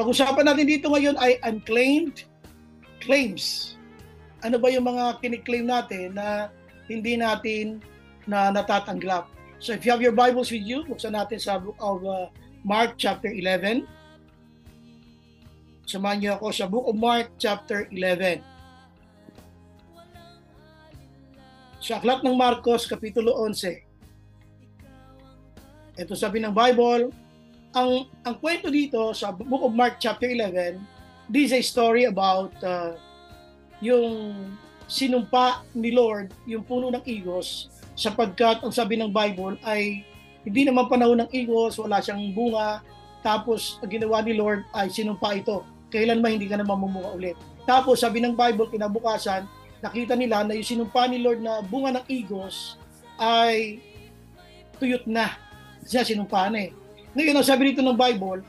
pag-usapan natin dito ngayon ay unclaimed claims. Ano ba yung mga kiniklaim natin na hindi natin na natatanggap? So if you have your Bibles with you, buksan natin sa book of Mark chapter 11. Samahan niyo ako sa book of Mark chapter 11. Sa aklat ng Marcos, kapitulo 11. Ito sabi ng Bible, ang kwento dito sa book of Mark chapter 11, this is a story about yung sinumpa ni Lord, yung puno ng igos, sapagkat ang sabi ng Bible ay hindi naman panahon ng igos, wala siyang bunga, tapos ang ginawa ni Lord ay sinumpa ito. Kailan ba hindi ka na mamumunga ulit? Tapos sabi ng Bible, kinabukasan, nakita nila na yung sinumpa ni Lord na bunga ng igos ay tuyot na. Siya sinumpa na eh. Ngayon, ang sabi dito ng Bible,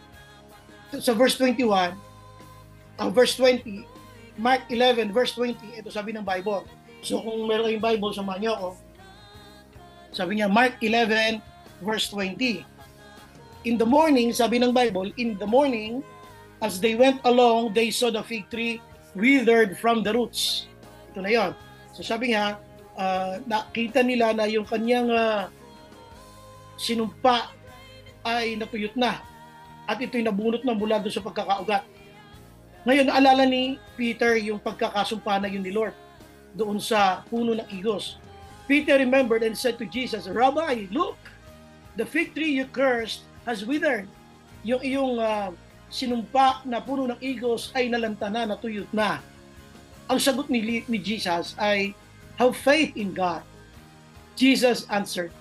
sa verse 21, verse 20, Mark 11, verse 20, ito sabi ng Bible. So kung meron kayong Bible, samahan niyo ako. Sabi niya, Mark 11, verse 20. In the morning, sabi ng Bible, in the morning, as they went along, they saw the fig tree withered from the roots. Ito na yon. So sabi niya, nakita nila na yung kanyang sinumpa ay natuyot na at ito'y nabunot na mula doon sa pagkakaugat. Ngayon, naalala ni Peter yung pagkakasumpa na yun ni Lord doon sa puno ng igos. Peter remembered and said to Jesus, Rabbi, look, the fig tree you cursed has withered. Yung iyong sinumpa na puno ng igos ay nalanta na, natuyot na. Ang sagot ni Jesus ay, have faith in God. Jesus answered,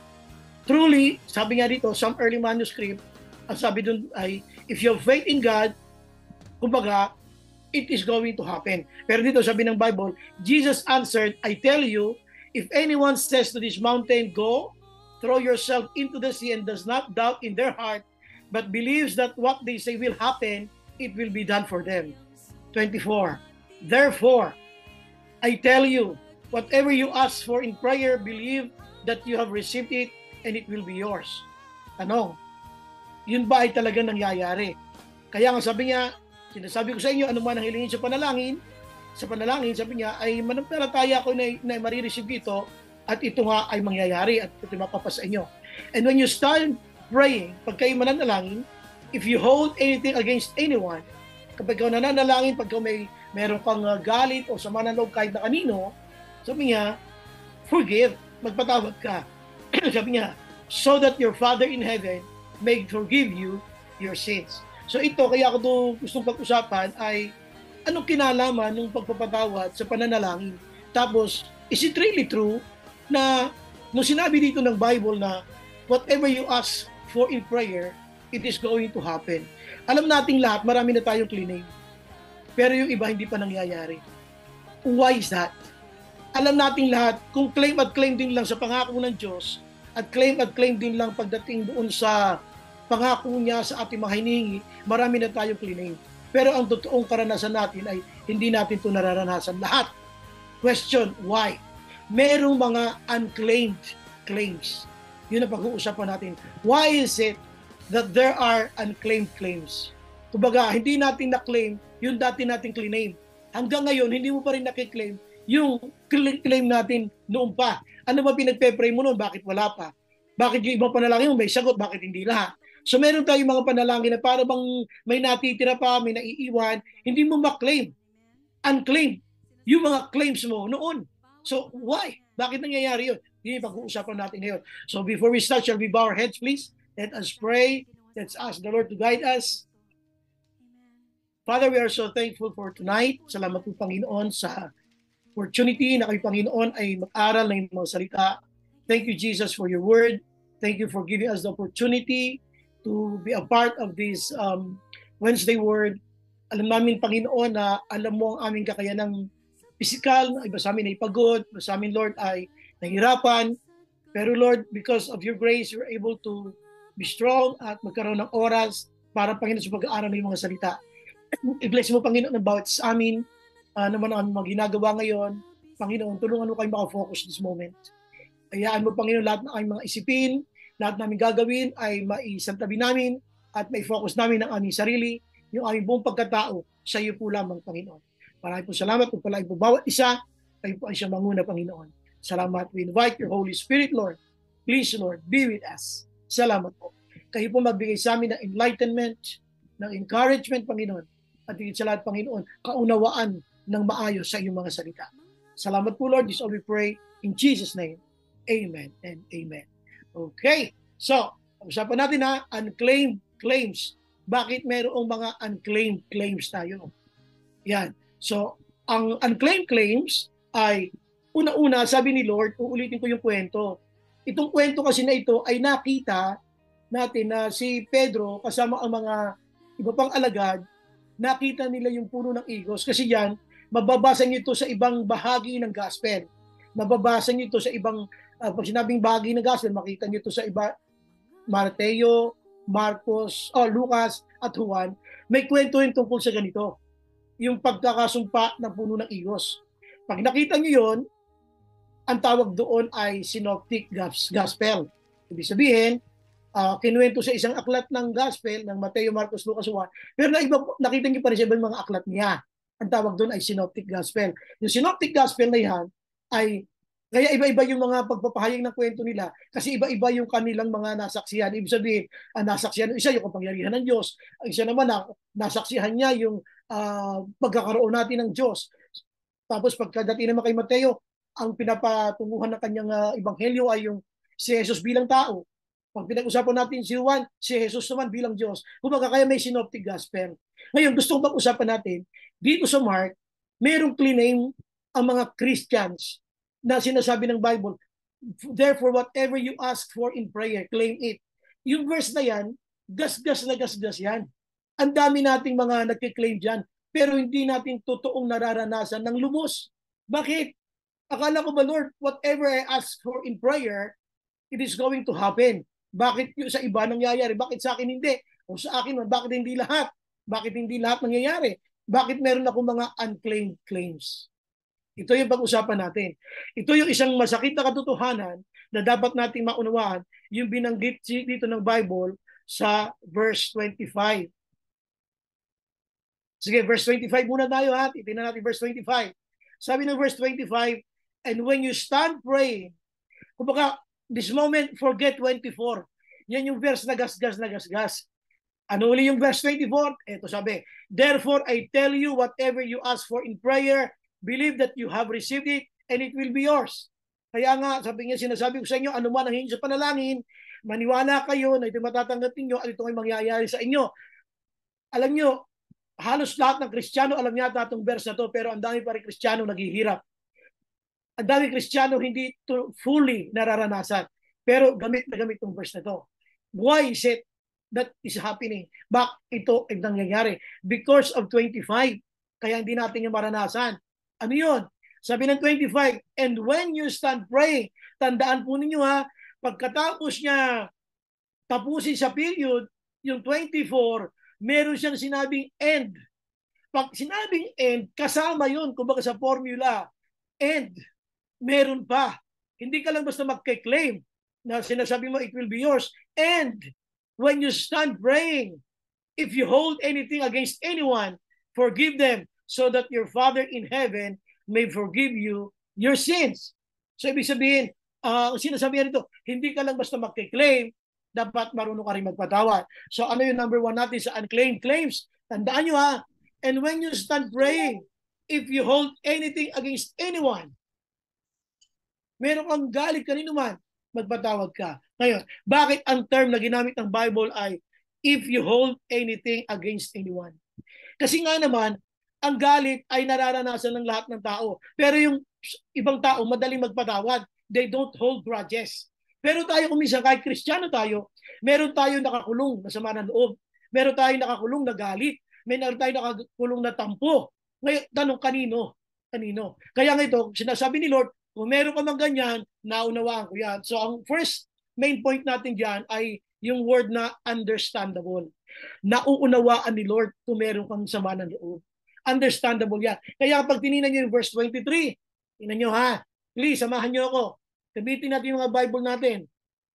truly, sabi nga dito, some early manuscript, ang sabi dun ay, if you have faith in God, kumbaga, it is going to happen. Pero dito sabi ng Bible, Jesus answered, I tell you, if anyone says to this mountain, go, throw yourself into the sea and does not doubt in their heart, but believes that what they say will happen, it will be done for them. 24. Therefore, I tell you, whatever you ask for in prayer, believe that you have received it and it will be yours. Ano? Yun ba ay talaga nangyayari? Kaya nga sabi niya, sinasabi ko sa inyo, ano man ang hilingin sa panalangin, sabi niya, ay manampalataya ko na marireceive ito at ito nga ay mangyayari at ito mapapasa inyo. And when you start praying, pag kayo mananalangin, if you hold anything against anyone, kapag ikaw nananalangin, pag meron kang galit o sama ng loob kahit na kanino, sabi niya, forgive, magpatawad ka. Sabi niya, so that your Father in heaven may forgive you your sins. So ito, kaya ako gustong pag-usapan ay anong kinalaman ng pagpapatawad sa pananalangin. Tapos, is it really true na nung sinabi dito ng Bible na whatever you ask for in prayer, it is going to happen. Alam nating lahat, marami na tayong claim. Pero yung iba hindi pa nangyayari. Why is that? Alam nating lahat, kung claim at claim din lang sa pangako ng Diyos, at claim din lang pagdating doon sa pangako niya sa ating mga hinihingi, marami na tayong claim. Pero ang totoong karanasan natin ay hindi natin ito nararanasan lahat. Question, why? Merong mga unclaimed claims. Yun ang pag-uusapan natin. Why is it that there are unclaimed claims? Kumbaga, hindi natin na-claim yung dati nating claim. Hanggang ngayon, hindi mo pa rin nakiklaim yung claim natin noon pa. Ano ba pinagpe-pray mo noon? Bakit wala pa? Bakit yung ibang panalangin mo may sagot? Bakit hindi lahat? So meron tayong mga panalangin na para bang may natitira pa, may naiiwan, hindi mo ma-claim. Unclaim yung mga claims mo noon. So why? Bakit nangyayari yun? Yun yung pag-uusapan natin ngayon. So before we start, shall we bow our heads please? Let us pray. Let's ask the Lord to guide us. Father, we are so thankful for tonight. Salamat po Panginoon sa opportunity na kayo Panginoon ay mag-aral ng mga salita. Thank you Jesus for your word. Thank you for giving us the opportunity to be a part of this Wednesday word. Alam namin Panginoon na alam mo ang aming kakayanang physical, iba sa amin ay pagod, iba sa amin Lord ay nahirapan. Pero Lord, because of your grace, you're able to be strong at magkaroon ng oras para Panginoon sa pag-aaral ng mga salita. I-bless mo Panginoon ng bawat sa amin, naman ang mga ginagawa ngayon. Panginoon, tulungan mo kayo makafocus this moment. Hayaan mo Panginoon lahat ng aming mga isipin, lahat namin gagawin ay maisantabi namin at may focus namin ang aming sarili. yung aming buong pagkatao sa iyo po lamang, Panginoon. Maraming po salamat kung pala po bawat isa, kayo po ay siyang manguna, Panginoon. Salamat. We invite your Holy Spirit, Lord. Please, Lord, be with us. Salamat po. Kayo po magbigay sa amin ng enlightenment, ng encouragement, Panginoon. At higit sa lahat, Panginoon, kaunawaan ng maayos sa iyong mga salita. Salamat po, Lord. This all we pray in Jesus' name. Amen and amen. Okay. So, usapan natin unclaimed claims. Bakit mayroong mga unclaimed claims tayo? Yan. So, ang unclaimed claims ay, una-una, sabi ni Lord, uulitin ko yung kwento. Itong kwento kasi na ito ay nakita natin na si Pedro kasama ang mga iba pang alagad, nakita nila yung puno ng igos. Kasi yan, mababasa nyo ito sa ibang bahagi ng gospel. Mababasa nyo ito sa ibang, pag sinabing bahagi ng gospel, makita nyo ito sa iba, Mateo, Marcos, Lucas, at Juan. May kwento rin tungkol sa ganito, yung pagkakasumpa ng puno ng igos. Pag nakita nyo yun, ang tawag doon ay synoptic gospel. Ibig sabihin, kinuwento sa isang aklat ng gospel ng Mateo, Marcos, Lucas, Juan, pero nakita niyo pa rin sa ibang mga aklat niya. Ang tawag doon ay synoptic gospel. Yung synoptic gospel na yan ay, kaya iba-iba yung mga pagpapahayag ng kwento nila kasi iba-iba yung kanilang mga nasaksihan. Ibig sabihin, nasaksihan ng isa yung kapangyarihan ng Diyos. Ang isa naman, nasaksihan niya yung pagkakaroon natin ng Diyos. Tapos pagkadating naman kay Mateo, ang pinapatunguhan ng kanyang ebanghelyo ay yung si Jesus bilang tao. Pag pinag-usapan natin si Juan, si Jesus naman bilang Diyos. Kumbaga kaya may synoptic gospel. Ngayon, gusto kong pag-usapan natin, dito sa Mark, mayroong claim ang mga Christians na sinasabi ng Bible, therefore, whatever you ask for in prayer, claim it. Yung verse na yan, gasgas na gasgas yan. Ang dami nating mga nagkiklaim dyan, pero hindi natin totoong nararanasan ng lubos. Bakit? Akala ko ba, Lord, whatever I ask for in prayer, it is going to happen. Bakit yung sa iba nangyayari? Bakit sa akin hindi? O sa akin, bakit hindi lahat? Bakit hindi lahat nangyayari? Bakit meron ako mga unclaimed claims? Ito yung pag-usapan natin. Ito yung isang masakit na katotohanan na dapat nating maunawaan, yung binanggit dito ng Bible sa verse 25. Sige, verse 25 muna tayo ha. Tingnan natin verse 25. Sabi ng verse 25, and when you stand praying, kumbaga, this moment, forget 24. Yan yung verse na gasgas na gasgas. Ano uli yung verse 24? Ito sabi, therefore I tell you, whatever you ask for in prayer, believe that you have received it and it will be yours. Kaya nga, sabi niya, sinasabi ko sa inyo, ano man ang hingi sa panalangin, maniwala kayo na ito matatanggap ninyo at ito ay mangyayari sa inyo. Alam nyo, halos lahat ng Kristiyano alam yata itong verse na to, pero ang dami pa rin Kristiyano naghihirap. Ang dami Kristiyano hindi fully nararanasan. Pero gamit na gamit itong verse na to. Why is it that is happening? Bakit ito ay nangyayari? Because of 25. Kaya hindi natin yung maranasan. Ano yun? Sabi ng 25, and when you stand praying, tandaan po ninyo pagkatapos niya tapusin sa period, yung 24, meron siyang sinabing end. Pag sinabing end, kasama yun, kumbaga sa formula, end. Meron pa. Hindi ka lang basta magke-claim na sinasabi mo it will be yours. And when you stand praying, if you hold anything against anyone, forgive them so that your Father in heaven may forgive you your sins. So ibig sabihin, sinasabihan nito, hindi ka lang basta magke-claim, dapat marunong ka rin magpatawad. So ano yung number 1 natin sa unclaimed claims? Tandaan nyo and when you stand praying, if you hold anything against anyone, meron kang galit kanino man, magpatawad ka. Ngayon, bakit ang term na ginamit ng Bible ay if you hold anything against anyone? Kasi nga naman, ang galit ay nararanasan ng lahat ng tao. Pero yung ibang tao, madaling magpatawad. They don't hold grudges. Pero tayo kuminsan, kahit Kristiyano tayo, meron tayo nakakulong na sama ng loob. Meron tayo nakakulong na galit. Meron tayo nakakulong na tampo. Ngayon, tanong kanino? Kanino? Kaya nga ito, sinasabi ni Lord, kung meron ka mang ganyan, naunawaan ko yan. So ang first main point natin dyan ay yung word na understandable. Nauunawaan ni Lord kung meron kang sama ng loob. Understandable yan. Kaya pag tinignan nyo yung verse 23, tingnan nyo please, samahan nyo ako. Gamitin natin yung mga Bible natin.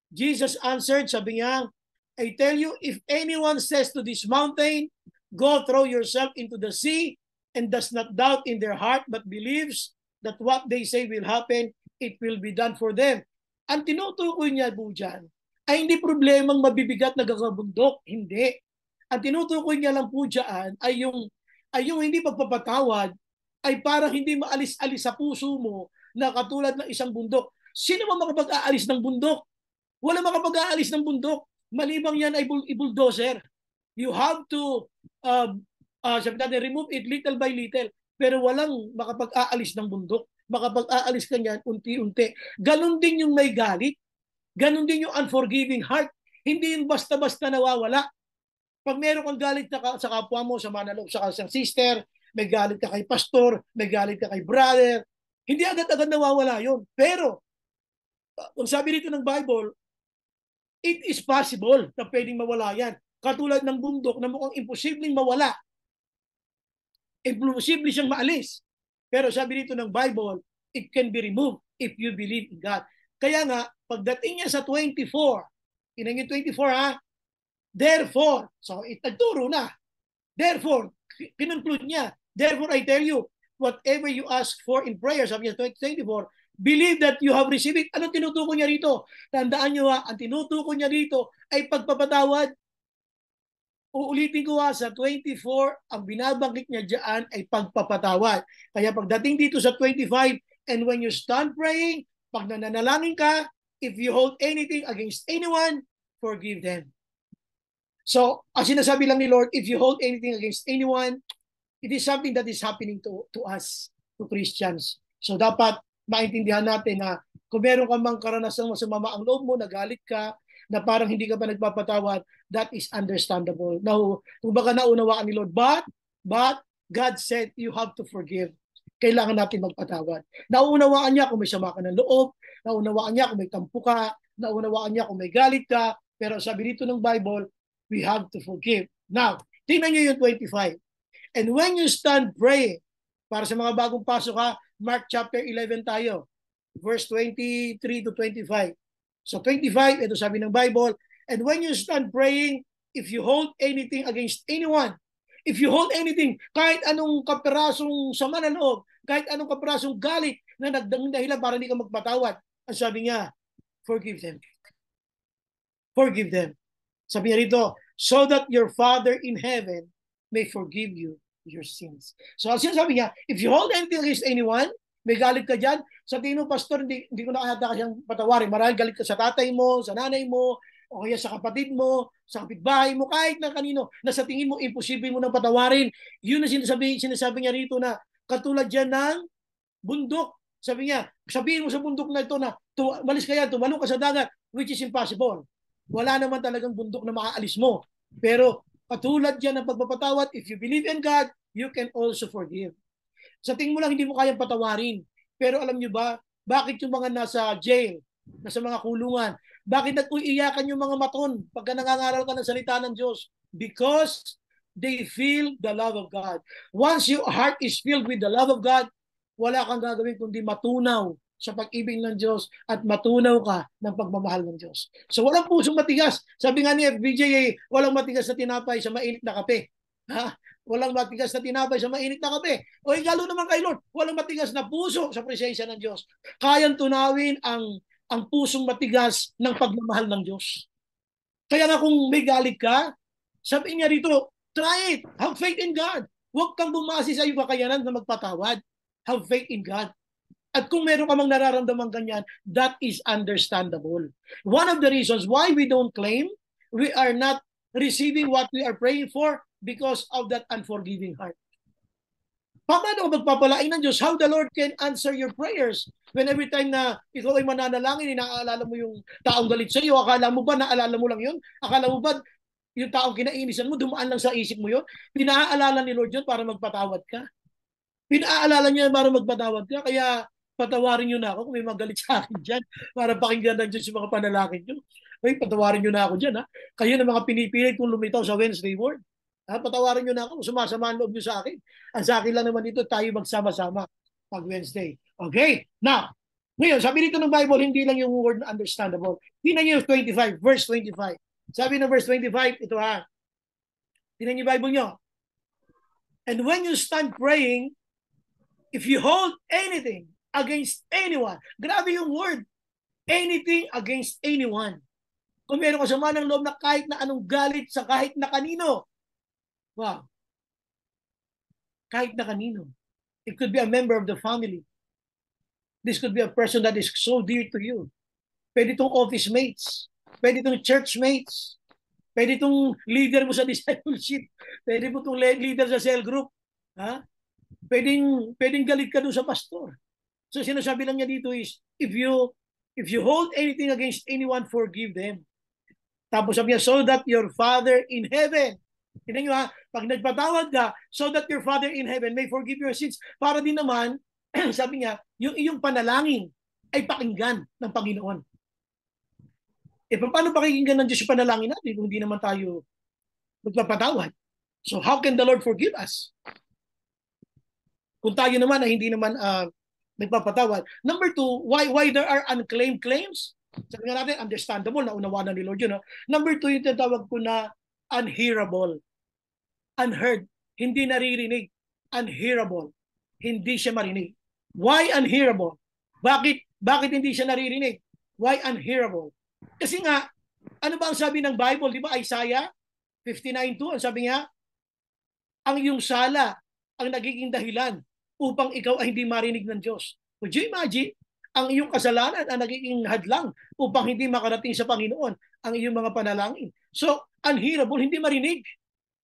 Jesus answered, sabi niya, I tell you, if anyone says to this mountain, Go throw yourself into the sea and does not doubt in their heart but believes that what they say will happen, it will be done for them. Ang tinutukoy niya po dyan ay hindi problemang mabibigat na gagabundok. Hindi. Ang tinutukoy niya lang po dyan ay yung hindi pagpapatawad ay parang hindi maalis-alis sa puso mo na katulad ng isang bundok. Sino ba makapag-aalis ng bundok? Wala makapag-aalis ng bundok. Malibang yan ay bulldozer. You have to sabi natin, remove it little by little. Pero walang makapag-aalis ng bundok. Makapag-aalis ka niyan unti-unti. Ganon din yung may galit. Ganon din yung unforgiving heart. Hindi yung basta-basta nawawala. Pag meron kang galit sa kapwa mo, sa manaloob sa kasang sister, may galit ka kay pastor, may galit ka kay brother, hindi agad-agad nawawala yon. Pero, kung sabi dito ng Bible, it is possible na pwedeng mawala yan. Katulad ng bundok na mukhang imposibleng mawala. Imposible siyang maalis. Pero sabi dito ng Bible, it can be removed if you believe in God. Kaya nga, pagdating niya sa 24, tinan niyo 24 ha, therefore, so itagturo na, therefore, kinunclude niya, therefore I tell you, whatever you ask for in prayer, sabi niya 24, believe that you have received it. Anong tinutukoy niya dito? Tandaan niyo ha, ang tinutukoy niya dito ay pagpapatawad. Uulitin ko ha, sa 24, ang binabanggit niya dyan ay pagpapatawad. Kaya pagdating dito sa 25, and when you stand praying, pag nananalangin ka, if you hold anything against anyone, forgive them. So, ang sinasabi lang ni Lord, if you hold anything against anyone, it is something that is happening to us, to Christians. So, dapat maintindihan natin na kung meron ka mang karanasang masama ang loob mo, nagalit ka, na parang hindi ka pa nagpapatawad, that is understandable. Now, kung baka naunawaan ni Lord, but God said you have to forgive. Kailangan natin magpatawad. Naunawaan niya kung may sama ka ng loob, naunawaan niya kung may tampo ka, naunawaan niya kung may galit ka, pero sabi dito ng Bible, we have to forgive. Now, tingnan niyo yung 25. And when you stand praying, para sa mga bagong pasok ha, Mark chapter 11 tayo, verse 23 to 25. So 25, ito sabi ng Bible, and when you stand praying, if you hold anything against anyone, if you hold anything, kahit anong kaperasong sama ng loob, kahit anong kaperasong galit na nagdahilan para hindi ka magpatawad, ang sabi niya, forgive them. Forgive them. Sabi niya rito, so that your Father in heaven may forgive you your sins. So ang sinasabi niya, if you hold anything against anyone, may galit ka dyan, sa tingin mo, pastor, hindi ko nakayata ka siyang patawarin. Maraming galit ka sa tatay mo, sa nanay mo, o kaya sa kapatid mo, sa kapitbahay mo, kahit na kanino, na sa tingin mo, imposible mo nang patawarin. Yun ang sinasabi niya rito na katulad dyan ng bundok. Sabi niya, sabihin mo sa bundok na ito na malis ka yan, tumalong ka sa dagat, which is impossible. Wala naman talagang bundok na maaalis mo. Pero katulad dyan ng pagpapatawad, if you believe in God, you can also forgive. Sa tingin mo lang hindi mo kayang patawarin. Pero alam niyo ba, bakit yung mga nasa jail, nasa mga kulungan, bakit nag-uiyakan yung mga maton pagka nangangaral ka ng salita ng Diyos? Because they feel the love of God. Once your heart is filled with the love of God, wala kang gagawin kundi matunaw sa pag-ibig ng Diyos at matunaw ka ng pagmamahal ng Diyos. So walang pusong matigas. Sabi nga ni FBJ, walang matigas na tinapay sa mainit na kape. Ha? Walang matigas na tinapay sa mainit na kape. O igalo naman kay Lord, walang matigas na puso sa presensya ng Diyos. Kayang tunawin ang pusong matigas ng pagmamahal ng Diyos. Kaya nga kung may galit ka, sabi niya rito, try it. Have faith in God. Huwag kang bumasi sa iyong kakayanan na magpatawad. Have faith in God. At kung meron ka mang nararamdaman ganyan, that is understandable. One of the reasons why we don't claim, we are not receiving what we are praying for because of that unforgiving heart. Paano magpapalain ng Diyos? How the Lord can answer your prayers when every time na ikaw ay mananalangin, inaalala mo yung taong galit sa iyo, akala mo ba naalala mo lang yun? Akala mo ba yung taong kinainisan mo, dumaan lang sa isip mo yun? Pinaalala ni Lord yun para magpatawad ka. Pinaalala niya para magpatawad ka, kaya patawarin niyo na ako kung may magalit sa akin dyan para pakinggan ng Diyos yung mga panalangin niyo. Ay, patawarin niyo na ako dyan ha. Kayo na mga pinipilit kong lumitaw sa Wednesday word. Ha, patawarin niyo na ako, sumasama ang loob niyo sa akin. Ang sa akin lang naman dito, tayo magsama-sama pag Wednesday. Okay? Now, ngayon, sabi dito ng Bible, hindi lang yung word na understandable. Tingnan niyo 25, verse 25. Sabi ng verse 25, ito ha. Tingnan niyo yung Bible niyo. And when you stand praying, if you hold anything against anyone, grabe yung word, anything against anyone. Kung meron kasama ng loob na kahit na anong galit sa kahit na kanino, wow, kahit na kanino. It could be a member of the family. This could be a person that is so dear to you. Pwede itong office mates, pwede itong church mates, pwede itong leader mo sa discipleship, pwede mo itong leader sa cell group. Ha? Pwedeng galit ka doon sa pastor. So sinasabi lang niya dito is, if you hold anything against anyone, forgive them. Tapos sabi niya, so that your Father in heaven, tingnan niyo ha, pag nagpatawad ka, so that your Father in heaven may forgive your sins. Para din naman, sabi niya, yung iyong panalangin ay pakinggan ng Panginoon. E paano pakinggan ng Diyos yung panalangin natin kung hindi naman tayo magpapatawad? So how can the Lord forgive us? Kung tayo naman ay hindi naman nagpapatawad. Number two, why there are unclaimed claims? Sabi nga natin, understandable, naunawa na ni Lord yun. No? Number two, yung tinatawag ko na unhearable. Unheard, hindi naririnig. Unhearable, hindi siya marinig. Why unhearable? Bakit hindi siya naririnig? Why unhearable? Kasi nga, ano ba ang sabi ng Bible? Di ba Isaiah 59:2, ang sabi niya, ang iyong sala ang nagiging dahilan upang ikaw ay hindi marinig ng Diyos. Would you imagine? Ang iyong kasalanan ang nagiging hadlang upang hindi makarating sa Panginoon ang iyong mga panalangin. So, unhearable, hindi marinig.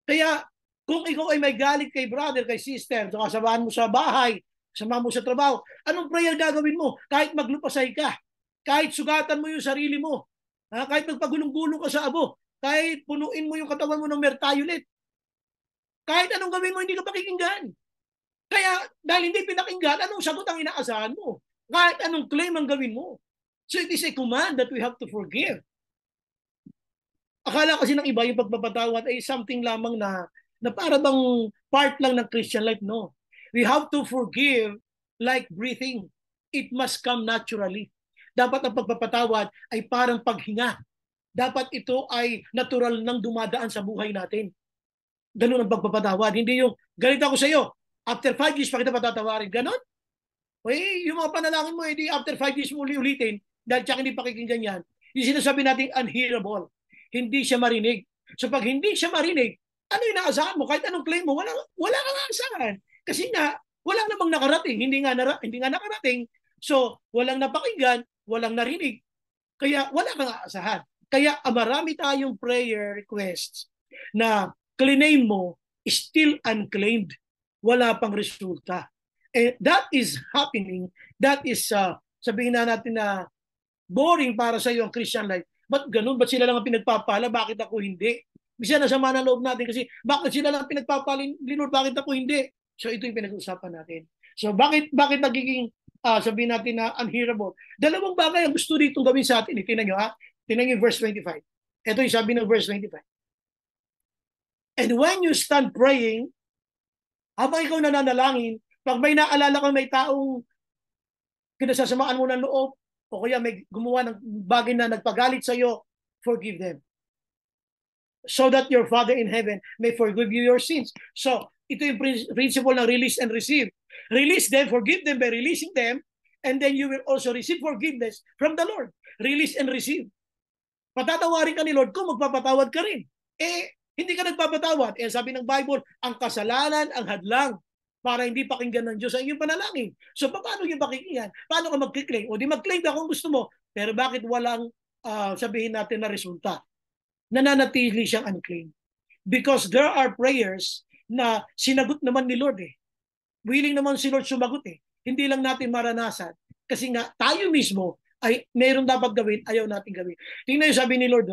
Kaya, kung ikaw ay may galit kay brother, kay sister, so kasamahan mo sa bahay, kasama mo sa trabaho, anong prayer gagawin mo? Kahit maglupasay ka, kahit sugatan mo yung sarili mo, kahit magpagulong-gulong ka sa abo, kahit punuin mo yung katawan mo ng mertayulit, kahit anong gawin mo, hindi ka pakikinggan. Kaya, dahil hindi pinakinggan, anong sagot ang inaasahan mo? Kahit anong claim ang gawin mo. So it is a command that we have to forgive. Akala kasi ng iba yung pagpapatawad ay something lamang na para bang part lang ng Christian life. No. We have to forgive like breathing. It must come naturally. Dapat ang pagpapatawad ay parang paghinga. Dapat ito ay natural nang dumadaan sa buhay natin. Ganun ang pagpapatawad. Hindi yung galit ako sa iyo, after 5 years pa kita patatawarin. Ganon? Yung mga panalangin mo, hindi after 5 years mo ulitin, dahil tsaka hindi pakikinggan yan, yung sinasabi natin unhearable. Hindi siya marinig. So pag hindi siya marinig, ano yung naasahan mo? Kahit anong claim mo, wala kang aasahan. Kasi nga, wala namang nakarating. Hindi nga nakarating. So, walang napakinggan, walang narinig. Kaya wala kang aasahan. Kaya marami tayong prayer requests na claim mo still unclaimed. Wala pang resulta. And that is happening. That is, sabihin na natin na boring para sa iyo ang Christian life. Ba't ganun? Ba't sila lang ang pinagpapala? Bakit ako hindi? Bisa nasama ng loob natin kasi bakit sila lang pinagpapala? Lord, bakit ako hindi? So ito yung pinag-uusapan natin. So bakit nagiging sabihin natin na unhearable? Dalawang bagay ang gusto dito gawin sa atin. Tingnan nyo ha. Tingnan nyo verse 25. Ito yung sabi ng verse 25. And when you stand praying, habang ikaw nananalangin, pag may naalala kang may taong kinasasamaan mo ng loob, o kaya may gumawa ng bagay na nagpagalit sa iyo, forgive them. So that your Father in heaven may forgive you your sins. So, ito yung principle ng release and receive. Release them, forgive them by releasing them, and then you will also receive forgiveness from the Lord. Release and receive. Patatawarin ka ni Lord kung magpapatawad ka rin. Hindi ka nagpapatawad. Sabi ng Bible, ang kasalanan ang hadlang para hindi pakinggan ng Diyos ang iyong panalangin. So, paano yung pakinggan? Paano ka mag-claim? O di mag-claim ka kung gusto mo, pero bakit walang sabihin natin na resulta? Nananatili siyang unclaimed. Because there are prayers na sinagot naman ni Lord Willing naman si Lord sumagot Hindi lang natin maranasan. Kasi nga, tayo mismo ay meron dapat gawin, ayaw natin gawin. Tingnan yung sabi ni Lord,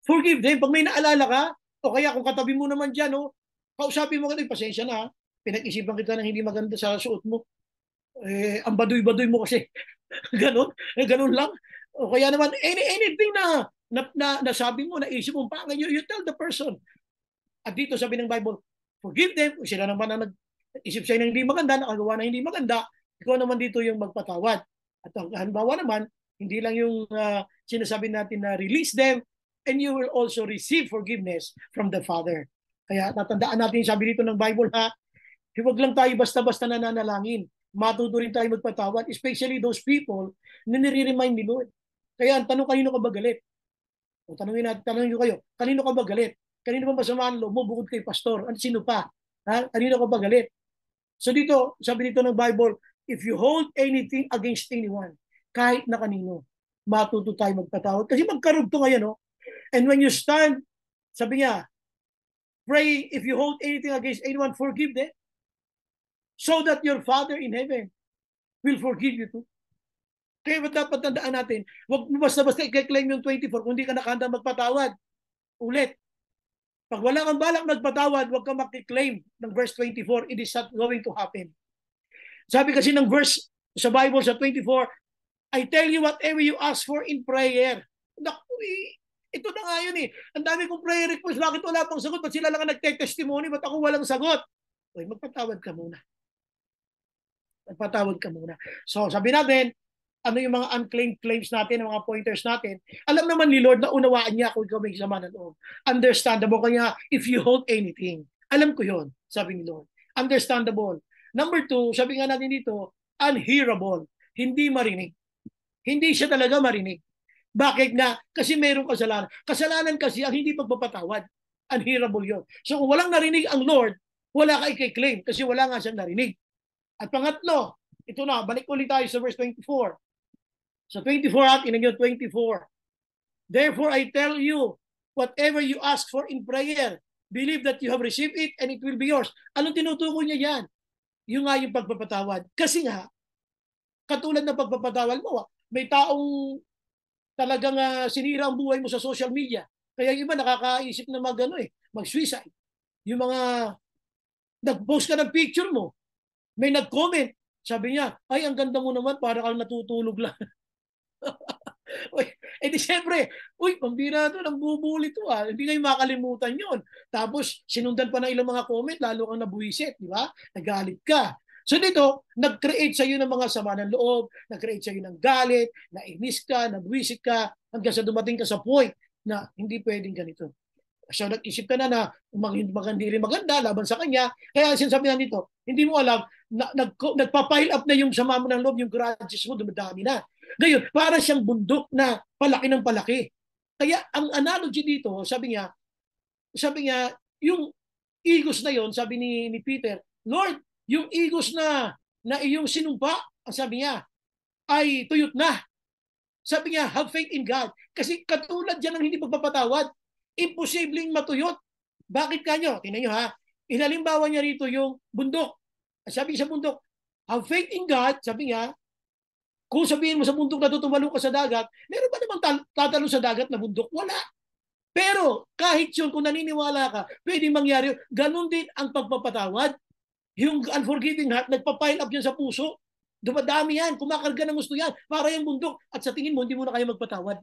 forgive them. Pag may naalala ka, o kaya kung katabi mo naman dyan, kausapin mo ka, pasensya na, pinag-isipan kita ng hindi maganda sa suot mo. Ang baduy-baduy mo kasi. Ganon. Ganon lang. O kaya naman, anything na nasabi mo, naisip mo, pangin, you tell the person. At dito sabi ng Bible, forgive them. Kung sila naman na nag-isip sa'yo ng hindi maganda, nakagawa ng hindi maganda, ikaw naman dito yung magpatawad. At ang halimbawa naman, hindi lang yung sinasabi natin na release them, and you will also receive forgiveness from the Father. Kaya tatandaan natin, sabi dito ng Bible ha, huwag lang tayo basta-basta nananalangin. Matuto rin tayo magpatawad, especially those people na nire-remind ni Lord. Kaya ang tanong, kanino ka ba galit? O tanongin nyo kayo, kanino ka ba galit? Kanino ba masama ang loob mo bukod kay pastor? Ano, sino pa? Ha? Kanino ka ba galit? So dito, sabi dito ng Bible, if you hold anything against anyone, kahit na kanino, matuto tayo magpatawad. Kasi magkarugto ngayon, no? And when you stand, sabi niya, pray if you hold anything against anyone, forgive them. So that your Father in heaven will forgive you too. Kaya dapat tandaan natin, huwag mo basta-basta i-claim yung 24 kung hindi ka nakahanda magpatawad. Ulit, pag wala kang balak magpatawad, huwag kang makiklaim ng verse 24. It is not going to happen. Sabi kasi ng verse sa Bible sa 24, I tell you whatever you ask for in prayer. Naku, ito na nga yun eh. Ang dami kong prayer request. Bakit wala pang sagot? Ba't sila lang nagte-testimony? Ba't ako walang sagot? Uy, magpatawad ka muna. Magpatawad ka muna. So sabi natin, ano yung mga unclaimed claims natin, mga pointers natin. Alam naman ni Lord na unawaan niya kung ikaw may sama ng loob. Understandable kanya if you hold anything. Alam ko yon, sabi ni Lord. Understandable. Number 2, sabi nga natin dito, unhearable. Hindi marinig. Hindi siya talaga marinig. Bakit nga? Kasi mayroong kasalanan. Kasalanan kasi ang hindi pagpapatawad. Unhearable yon. So kung walang narinig ang Lord, wala ka i-claim kasi wala nga siyang narinig. At pangatlo, ito na, balik ulit tayo sa verse 24. So 24 at inagyo 24. Therefore I tell you, whatever you ask for in prayer, believe that you have received it and it will be yours. Anong tinutukoy niya yan? Yung nga yung pagpapatawad. Kasi nga, katulad ng pagpapatawad mo, may taong talagang sinira ang buhay mo sa social media. Kaya yung iba nakakaisip na mag-suicide. Yung mga nag-post ka ng picture mo, may nag-comment, sabi niya, ay ang ganda mo naman, para kang natutulog lang. Uy, di siyempre, pambira to, nang bubuli to Hindi kayo makalimutan yon. Tapos, sinundan pa ng ilang mga comment, lalo kang nabuwisit, di ba? Nagalit ka. So dito, nag-create sa iyo ng mga sama ng loob, nag-create sa iyo ng galit, nainis ka, nabuwisit ka, hanggang sa dumating ka sa point na hindi pwedeng ganito. So nag-isip ka na hindi rin maganda laban sa kanya. Kaya sinasabi na nito, hindi mo alam, nagpa-pile up na yung sama mo ng loob, yung grudges mo, dumadami na. Ngayon, para siyang bundok na palaki ng palaki. Kaya ang analogy dito, sabi niya, yung igos na yon, sabi ni Peter, Lord, yung igos na iyong sinumpa, sabi niya, ay tuyot na. Sabi niya, have faith in God. Kasi katulad dyan ng hindi pagpapatawad, imposibleng matuyot. Bakit kanyo? Tingnan nyo ha. Inalimbawa niya rito yung bundok. Sabi sa bundok, have faith in God, sabi niya, kung sabihin mo sa bundok na tutumalong ka sa dagat, meron ba namang tatalong sa dagat na bundok? Wala. Pero kahit yun, kung naniniwala ka, pwedeng mangyari. Ganon din ang pagpapatawad. Yung unforgiving heart, nagpa-pile up yan sa puso. Dumadami yan, kumakarga ng gusto yan, para yung bundok. At sa tingin mo, hindi mo na kaya magpatawad.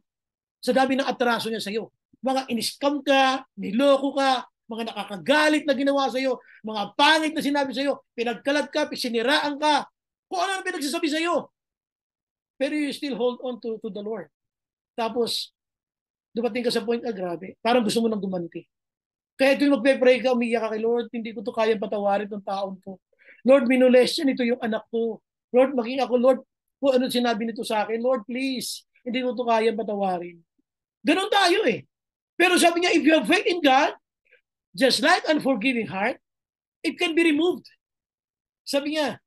Sa dami ng atraso niya sa iyo. Mga in-scam ka, niloko ka, mga nakakagalit na ginawa sa iyo, mga pangit na sinabi sa iyo, pinagkalat ka, siniraan ka, kung ano ang pinagsasabi sa iyo. Pero you still hold on to the Lord. Tapos, dumating ka sa point na grabe, parang gusto mo nang gumanti. Kaya ito yung magpe-pray ka, umiyak ka kay Lord, hindi ko to kayang patawarin ng taon to. Lord, minules yan, ito yung anak ko. Lord, maging ako, Lord, kung ano sinabi nito sa akin, Lord, please, hindi ko to kayang patawarin. Ganon tayo eh. Pero sabi niya, if you have faith in God, just like unforgiving heart, it can be removed. Sabi niya,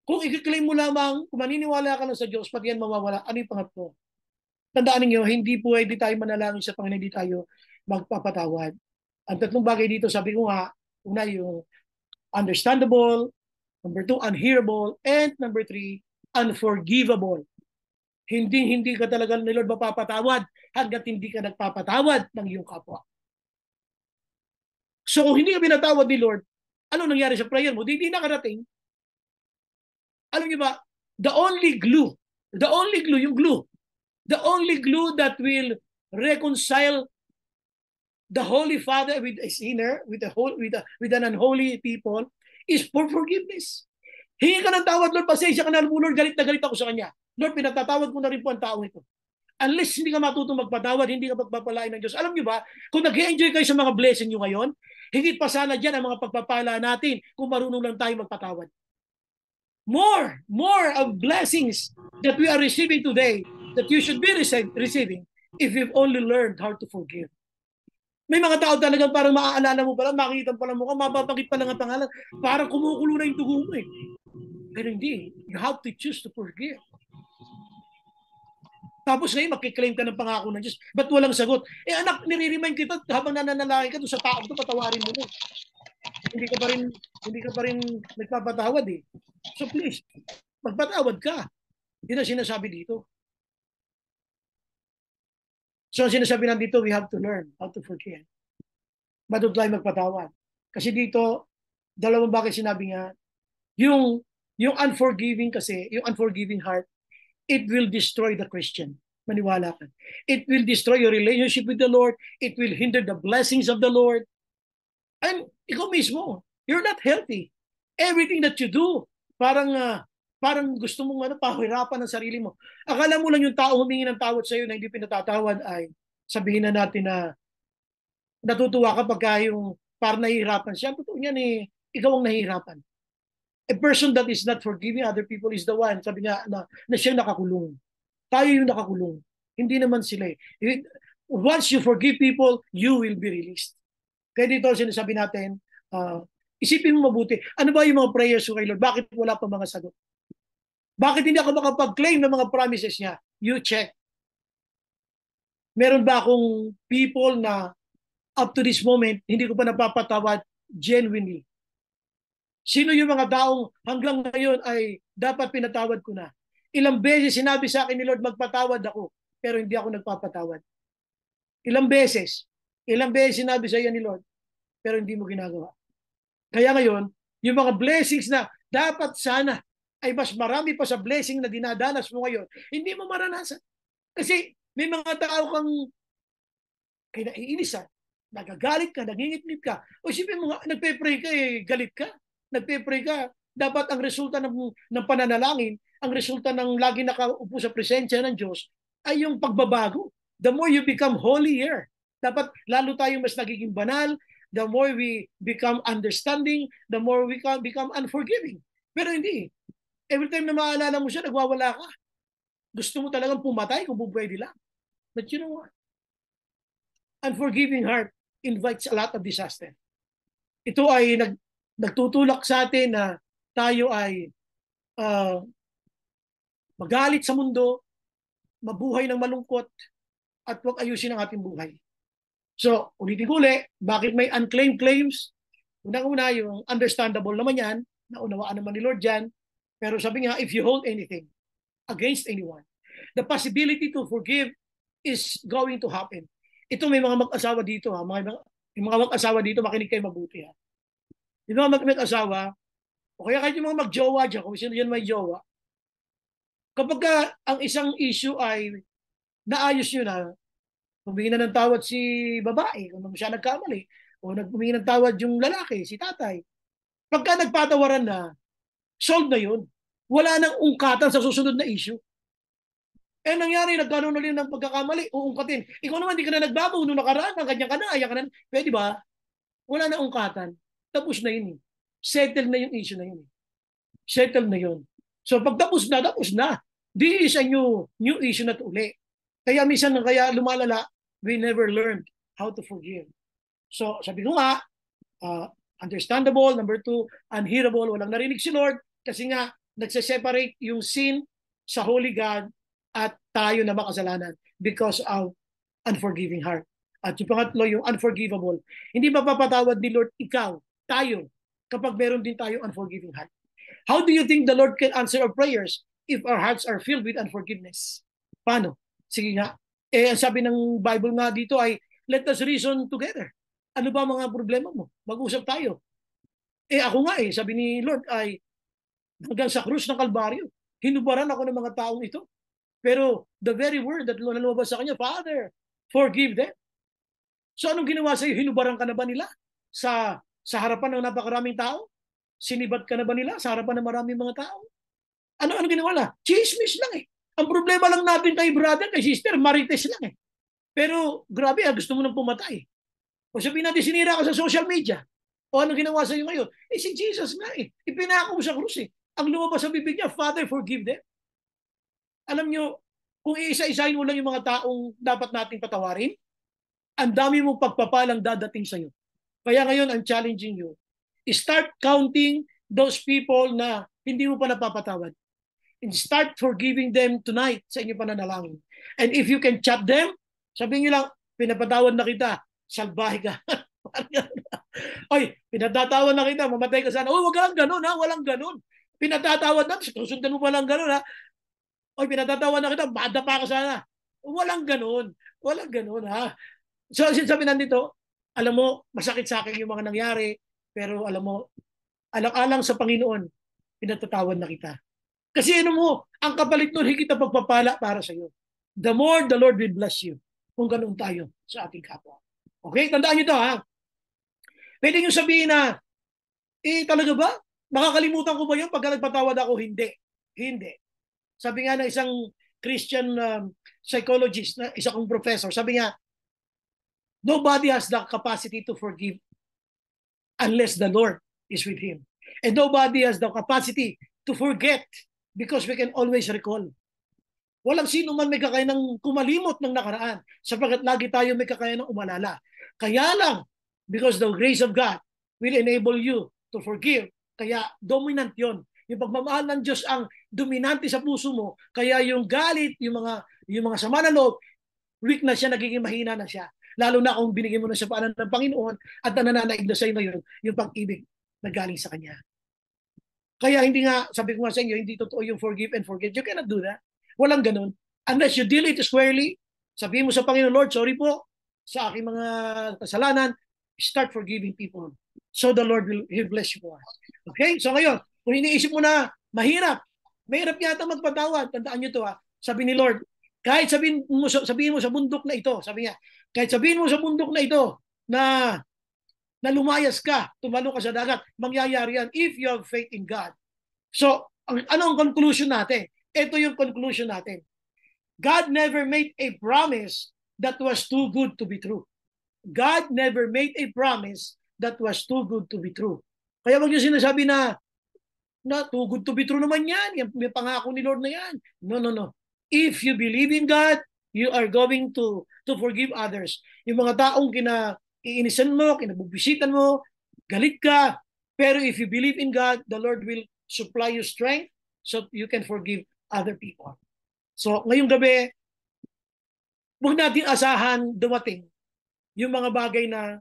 kung i-claim mo lamang, kung maniniwala ka lang sa Diyos, pag yan mawawala, ano yung pangatlo? Tandaan niyo, hindi pwede tayo manalangin sa Panginoon, hindi tayo magpapatawad. Ang tatlong bagay dito, sabi ko nga, una yung understandable, number 2, unhearable, and number 3, unforgivable. Hindi ka talaga ni Lord mapapatawad hanggat hindi ka nagpapatawad ng iyong kapwa. So kung hindi ka pinatawad ni Lord, ano nangyari sa prayer mo? Hindi nakarating. Alam niyo ba, the only glue the only glue that will reconcile the Holy Father with a sinner, with an unholy people, is for forgiveness. Hingi ka ng tawad, Lord, pasensya ka na, Lord, galit na galit ako sa Kanya. Lord, pinatatawad ko na rin po ang tao ito. Unless hindi ka matutong magpatawad, hindi ka magpapalain ng Diyos. Alam niyo ba, kung nag-enjoy kayo sa mga blessing niyo ngayon, Higit pa sana dyan ang mga pagpapala natin kung marunong lang tayo magpatawad. More of blessings that we are receiving today that you should be receiving if you've only learned how to forgive. May mga tao talagang parang maaalala mo pa lang, makikita pa lang mukha, mababangkit pa lang ang pangalan, parang kumukulo na yung dugo mo eh. Pero hindi. You have to choose to forgive. Tapos ngayon, makiklaim ka ng pangako ng Diyos. Ba't walang sagot? Eh anak, nire-remind kita habang nananalangin ka doon sa tao ito, patawarin mo na. Hindi ka pa rin nagpapatawad eh. So please, magpatawad ka. Yun ang sinasabi dito. So ang sinasabi nandito, we have to learn how to forgive. Ba't tayo magpatawad? Kasi dito, dalawang bakit sinabi nga, yung unforgiving kasi, yung unforgiving heart, it will destroy the Christian. Maniwala ka. It will destroy your relationship with the Lord. It will hinder the blessings of the Lord. And ikaw mismo, you're not healthy. Everything that you do, parang gusto mong pahirapan ang sarili mo. Akala mo lang yung tao humingi ng tawad sa iyo na hindi pinatatawad ay sabihin na natin na natutuwa ka pagka yung parang nahihirapan siya. Totoo niyan eh, ikaw ang nahihirapan. A person that is not forgiving other people is the one, sabi nga, na siyang nakakulong. Tayo yung nakakulong. Hindi naman sila eh. Once you forgive people, you will be released. Kaya dito sinasabi natin, isipin mo mabuti, ano ba yung mga prayers ko kay Lord? Bakit wala pa mga sagot? Bakit hindi ako makapag-claim ng mga promises niya? You check. Meron ba akong people na up to this moment, hindi ko pa napapatawad genuinely? Sino yung mga taong hanggang ngayon ay dapat pinatawad ko na? Ilang beses sinabi sa akin ni Lord, magpatawad ako, pero hindi ako nagpapatawad. Ilang beses sinabi sa iyo ni Lord, pero hindi mo ginagawa. Kaya ngayon, yung mga blessings na dapat sana ay mas marami pa sa blessing na dinadanas mo ngayon, hindi mo maranasan. Kasi may mga tao kang kinaiinisan, nagagalit ka, nangingit-ngit ka. O isipin mo nga, nagpe-pray ka eh, galit ka. Nagpe-pray ka. Dapat ang resulta ng pananalangin, ang resulta ng lagi nakaupo sa presensya ng Diyos, ay yung pagbabago. The more you become holier, dapat lalo tayong mas nagiging banal, the more we become understanding, the more we become unforgiving. Pero hindi. Every time na maalala mo siya, nagwawala ka. Gusto mo talagang pumatay kung pwede lang. But you know what? Unforgiving heart invites a lot of disaster. Ito ay nagtutulak sa atin na tayo ay magalit sa mundo, mabuhay ng malungkot, at huwag ayusin ang ating buhay. So, ulitin ko ulit, bakit may unclaimed claims? Unang-una, yung understandable naman yan, naunawaan naman ni Lord yan, pero sabi nga, if you hold anything against anyone, the possibility to forgive is going to happen. Ito may mga mag-asawa dito, ha? Yung mga mag-asawa dito, makinig kayo mabuti. Ha? Yung mga mag-asawa, o kaya kahit yung mga mag-jowa dyan, kung sino yan may jowa, kapag ang isang issue ay naayos nyo na, humingi na ng tawad si babae, kung siya nagkamali, o humingi ng tawad yung lalaki, si tatay, pagka nagpatawaran na, solve na yun. Wala nang ungkatan sa susunod na issue. Eh nangyari, nagkaroon na rin ng pagkakamali, uungkatin. Ikaw naman, di ka na nagbabaw, nung nakaraan, ang ganyan ka na, ayan ka na. Pwede ba? Wala na ungkatan. Tapos na yun. Settle na yung issue na yun. Settle na yun. So pag tapos na. This is a new issue na uli. Kaya minsan, kaya lumalala, we never learned how to forgive. So sabi ko nga, understandable. Number 2, unhearable. Walang narinig si Lord kasi nga, nagse-separate yung sin sa Holy God at tayo na makasalanan because of unforgiving heart. At yung pangatlo, yung unforgivable. Hindi mapapatawad ni Lord tayo, kapag meron din tayo unforgiving heart. How do you think the Lord can answer our prayers if our hearts are filled with unforgiveness? Paano? Sige nga. Ang sabi ng Bible nga dito ay, let us reason together. Ano ba mga problema mo? Mag-usap tayo. Ako nga sabi ni Lord ay, hanggang sa krus ng Kalbaryo, hinubaran ako ng mga taong ito. Pero the very word that lumabas sa kanya, Father, forgive them. So anong ginawa sa iyo? Hinubaran ka na ba nila sa harapan ng napakaraming tao? Sinibat ka na ba nila sa harapan ng maraming mga tao? Ano ginawa na? Chismis lang Ang problema lang natin kay brother, kay sister, marites lang Pero grabe gusto mo nang pumatay. O sabihin natin, sinira ka sa social media. O ano ginawa sa iyo ngayon? Eh si Jesus nga eh. Ipinako mo sa krus eh. Ang lumabas sa bibig niya, Father, forgive them. Alam nyo, kung iisa-isahin mo lang yung mga taong dapat nating patawarin, ang dami mong pagpapalang dadating sa iyo. Kaya ngayon, I'm challenging you. Start counting those people na hindi mo pa napapatawad. And start forgiving them tonight sa inyong pananalangin. And if you can chat them, sabihin nyo lang, pinapatawad na kita, salbahe ka. Oy, pinatatawad na kita, mamatay ka sana. Oh, wag lang ganun ha, walang ganun. Pinatatawad na, susundan mo pa lang ganun ha. Oy, pinatatawad na kita, madapa ka sana. Walang ganun. Walang ganun ha. So, sabi nandito, alam mo, masakit sa akin yung mga nangyari, pero alam mo, alang-alang sa Panginoon, pinatatawad na kita. Kasi ano mo, ang kapalit nun, higit na pagpapala para sa iyo. The more the Lord will bless you kung ganoon tayo sa ating kapwa. Okay, tandaan nyo to ha. Pwede nyo sabihin na, talaga ba? Nakakalimutan ko ba yun pagka nagpatawad ako? Hindi. Hindi. Sabi nga ng isang Christian psychologist, na isa kong professor, sabi nga, nobody has the capacity to forgive unless the Lord is with him. And nobody has the capacity to forget because we can always recall. Walang sino man may kakayanang kumalimot ng nakaraan sapagkat lagi tayo may kakayanang umalala. Kaya lang, because the grace of God will enable you to forgive, kaya dominant yon. Yung pagmamahal ng Diyos ang dominante sa puso mo, kaya yung galit, yung mga sama na loob, weak na siya, nagiging mahina na siya. Lalo na kung binigyan mo na sa paanan ng Panginoon at nananaig na sa iyo ngayon yung pag-ibig na galing sa Kanya. Kaya hindi nga, sabi ko nga sa inyo, hindi totoo yung forgive and forget. You cannot do that. Walang ganun. Unless you deal it squarely, sabihin mo sa Panginoon, Lord, sorry po sa aking mga kasalanan, start forgiving people. So the Lord will bless you for us. Okay? So ngayon, kung iniisip mo na mahirap yata magpatawad, tandaan nyo to ha. Sabi ni Lord, kahit sabihin mo sa bundok na ito, sabi niya, kahit sabihin mo sa bundok na ito na lumayas ka, tumalo ka sa dagat, mangyayari yan if you have faith in God. So, ano ang conclusion natin? Ito yung conclusion natin. God never made a promise that was too good to be true. God never made a promise that was too good to be true. Kaya wag niyo sinasabi na too good to be true naman yan. May pangako ni Lord na yan. No. If you believe in God, you are going to forgive others. Yung mga taong iinisan mo, kinabubisitan mo, galit ka. Pero if you believe in God, the Lord will supply you strength so you can forgive other people. So, ngayong gabi, huwag natin asahan dumating yung mga bagay na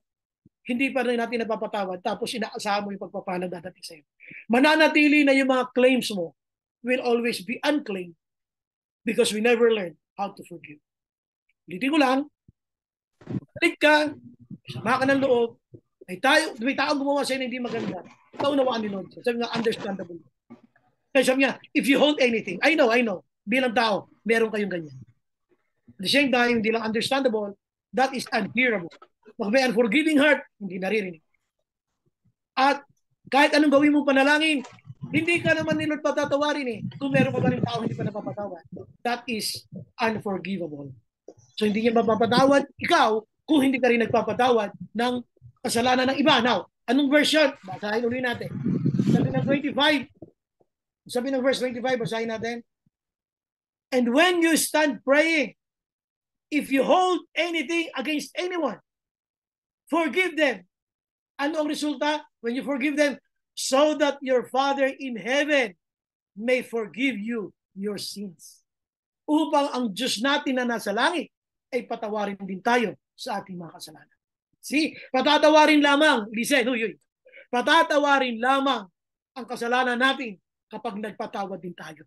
hindi pa rin natin napapatawad tapos inaasahan mo yung pagpapalang dadating sa iyo. Mananatili na yung mga claims mo will always be unclaimed because we never learn how to forgive. Ulitin ko lang, galit ka, sama ka ng loob, may taong gumawa sa'yo na hindi maganda, kaunawaan ni Lord. Sabi nga, understandable. Kaya sabi niya, if you hold anything, I know, bilang tao, meron kayong ganyan. At the same time, hindi lang understandable, that is unhearable. Pag may unforgiving heart, hindi naririnig. At kahit anong gawin mong panalangin, hindi ka naman ni Lord patatawarin eh. Kung meron ka ba rin tao hindi pa napapatawad. That is unforgivable. So hindi niya mapapatawad ikaw kung hindi ka rin nagpapatawad ng kasalanan ng iba. Now, anong version? Basahin ulit natin. Sabi ng verse 25, basahin natin. And when you stand praying, if you hold anything against anyone, forgive them. Ano ang resulta? When you forgive them, so that your Father in heaven may forgive you your sins. Upang ang Diyos natin na nasa langit ay patawarin din tayo sa ating mga kasalanan. See? Patatawarin lamang, listen, patatawarin lamang ang kasalanan natin kapag nagpatawad din tayo.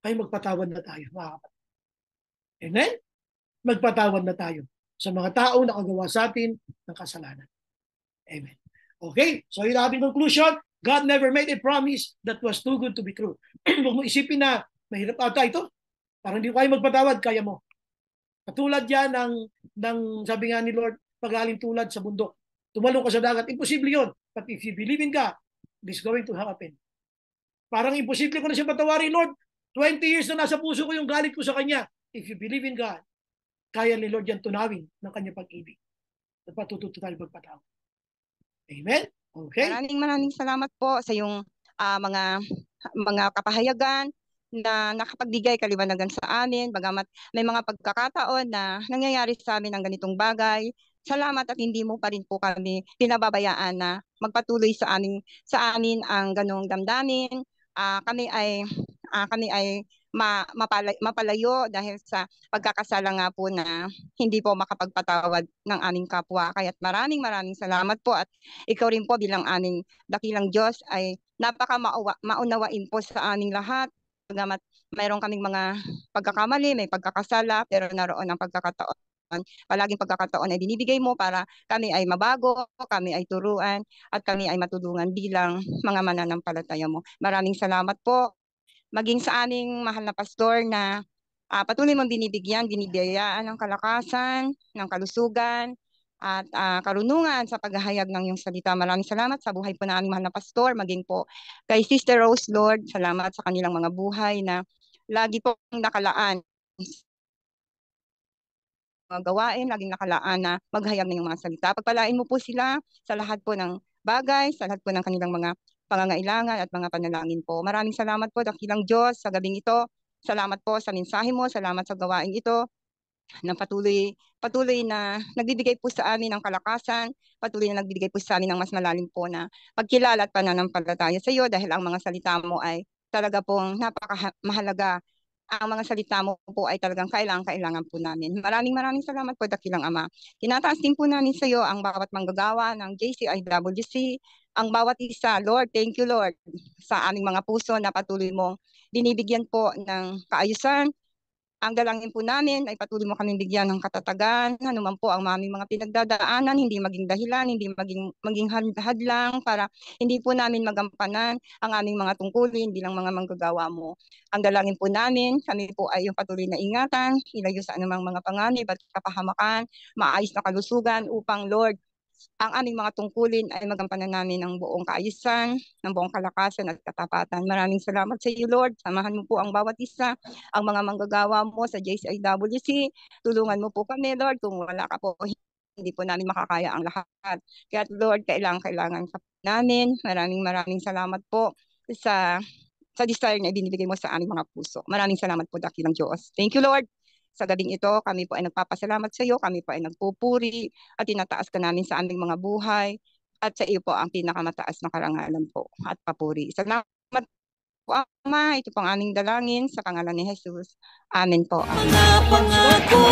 Ay magpatawad na tayo, mga kapatid. Amen? Magpatawad na tayo sa mga tao na kagawa sa atin ng kasalanan. Amen. Okay, so yun ang ating conclusion. God never made a promise that was too good to be true. Huwag mo isipin na mahirap ata ito. Parang hindi ko kayo magpatawad, kaya mo. Katulad yan ng sabi nga ni Lord, pagaling tulad sa bundok. Tumalong ka sa dagat, imposible yun. But if you believe in God, this is going to happen. Parang imposible ko na siya patawarin, Lord. 20 years na nasa puso ko yung galit ko sa Kanya. If you believe in God, kaya ni Lord yan tunawin ng Kanyang pag-ibig. at matututo tayo magpatawad. Amen? Okay? Maraming salamat po sa yung mga kapahayagan na nakapagbigay kaliwanagan sa amin, bagamat may mga pagkakataon na nangyayari sa amin ang ganitong bagay. Salamat at hindi mo pa rin po kami pinababayaan na magpatuloy sa amin ang ganong damdamin. Kami ay mapalayo dahil sa pagkakasala nga po na hindi po makapagpatawad ng aming kapwa. Kaya't maraming salamat po, at ikaw rin po bilang aming dakilang Diyos ay maunawain po sa aming lahat. Bagamat mayroon kaming mga pagkakamali, may pagkakasala, pero naroon ang pagkakataon. Palaging pagkakataon ay binibigay mo para kami ay mabago, kami ay turuan, at kami ay matulungan bilang mga mananampalataya mo. Maraming salamat po. Maging sa aming mahal na pastor na patuloy mong binibiyayaan ng kalakasan, ng kalusugan, at karunungan sa paghahayag ng iyong salita. Maraming salamat sa buhay po na aming mahal na pastor, maging po kay Sister Rose, Lord. Salamat sa kanilang mga buhay na lagi pong nakalaan mga gawain, laging nakalaan na maghayag ng iyong mga salita. Pagpalain mo po sila sa lahat po ng bagay, sa lahat po ng kanilang mga pangangailangan at mga panalangin po. Maraming salamat po, dakilang Diyos, sa gabing ito. Salamat po sa mensahe mo, salamat sa gawain ito na patuloy na nagbibigay po sa amin ng kalakasan, patuloy na nagbibigay po sa amin ng mas malalim po na pagkilala at pananampalataya sa iyo, dahil ang mga salita mo ay talaga pong napakamahalaga. Ang mga salita mo po ay talagang kailangan po namin. Maraming salamat po, dakilang Ama. Tinataas din po namin sa iyo ang bawat manggagawa ng JCIWC, ang bawat isa. Lord, thank you Lord sa aming mga puso na patuloy mong binibigyan po ng kaayusan. Ang dalangin po namin ay patuloy mo kaming bigyan ng katatagan, anuman po ang aming mga pinagdadaanan, hindi maging dahilan, hindi maging hadlang para hindi po namin magampanan ang aming mga tungkulin bilang mga manggagawa mo. Ang dalangin po namin, kami po ay yung patuloy na ingatan, ilayo sa anumang mga panganib at kapahamakan, maayos na kalusugan upang Lord, ang aming mga tungkulin ay magampanan namin ng buong kaayusan, ng buong kalakasan at katapatan. Maraming salamat sa iyo, Lord. Samahan mo po ang bawat isa, ang mga manggagawa mo sa JCIWC. Tulungan mo po kami, Lord. Kung wala ka po, hindi po namin makakaya ang lahat. Kaya, Lord, kailangan ka namin. Maraming salamat po sa desire na ibinibigay mo sa aming mga puso. Maraming salamat po, dakilang Diyos. Thank you, Lord. Sa gabing ito, kami po ay nagpapasalamat sa iyo, kami po ay nagpupuri at tinataas ka namin sa aming mga buhay, at sa iyo po ang pinakamataas na karangalan po at papuri. Salamat po, Ama. Ito po ang aming dalangin sa pangalan ni Jesus. Amen po. Amen.